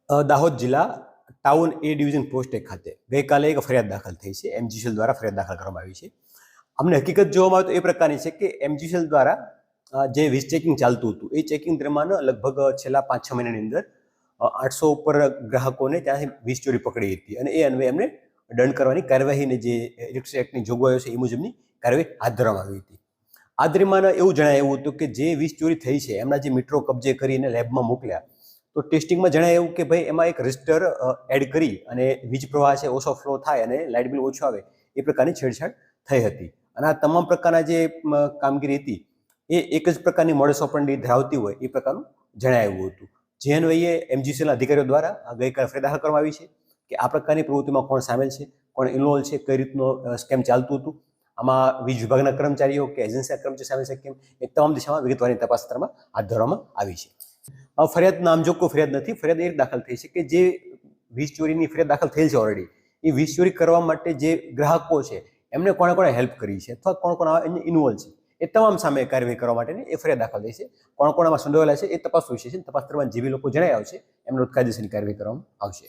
દાહોદ જિલ્લા ટાઉન એ division post 1 ખાતે ગઈકાલે એક ફરિયાદ દાખલ થઈ છે. એમજીસીએલ દ્વારા ફરિયાદ દાખલ કરવામાં આવી છે. અમને હકીકત જોવામાં આવે તો એ પ્રકારની છે કે એમજીસીએલ દ્વારા જે વીજ ચેકિંગ ચાલતું હતું એ ચેકિંગ દરમિયાન લગભગ છેલ્લા 5-6 મહિનાની અંદર 800 ઉપર ગ્રાહકોને ત્યાંથી વીજ ચોરી પકડી હતી અને એ અન્વયે એમને દંડ કરવાની કાર્યવાહીને જે ઇલેક્ટ્રિસિટી એક્ટની જોગવાઈઓ છે એ મુજબની કાર્યવાહી હાથ ધરવામાં આવી હતી. આ દરમિયાન એવું જણાયું હતું કે જે વીજ ચોરી થઈ છે એમના જે મીટરો કબજે કરીને લેબમાં મોકલ્યા તો ટેસ્ટિંગમાં જણાય એવું કે ભાઈ એમાં એક રજિસ્ટર એડ કરી અને વીજ પ્રવાહ છે ઓછો ફ્લો થાય અને લાઇટ બિલ ઓછું આવે એ પ્રકારની છેડછાડ થઈ હતી. અને આ તમામ પ્રકારના જે કામગીરી હતી એ એક જ પ્રકારની મોડસ ઓપરેન્ડી ધરાવતી હોય એ પ્રકારનું જણાવ્યું હતું. જે અન્વયે એમજીસીએલના અધિકારીઓ દ્વારા ગઈકાલે ફરિયાદ દાખલ કરવામાં આવી છે કે આ પ્રકારની પ્રવૃત્તિમાં કોણ સામેલ છે, કોણ ઇન્વોલ્વ છે, કઈ રીતનો સ્કેમ ચાલતું હતું, આમાં વીજ વિભાગના કર્મચારીઓ કે એજન્સીના કર્મચારી સામેલ છે કેમ, એ તમામ દિશામાં વિગતવારની તપાસ હાથ ધરવામાં આવી છે. ફરિયાદ નામજોગ કોઈ ફરિયાદ નથી. ફરિયાદ એ દાખલ થઈ છે કે જે વીજ ચોરીની ફરિયાદ દાખલ થયેલ છે ઓલરેડી, એ વીજ ચોરી કરવા માટે જે ગ્રાહકો છે એમને કોણે કોણે હેલ્પ કરી છે અથવા કોણ કોણ ઇન્વોલ્વ છે એ તમામ સામે કાર્યવાહી કરવા માટેની એ ફરિયાદ દાખલ થઈ છે. કોણ કોણ આમાં સંડોવાયેલા છે એ તપાસ વિશે છે. તપાસ દરમિયાન જે બી લોકો જણાય આવશે એમને કાયદેસરની કાર્યવાહી કરવામાં આવશે.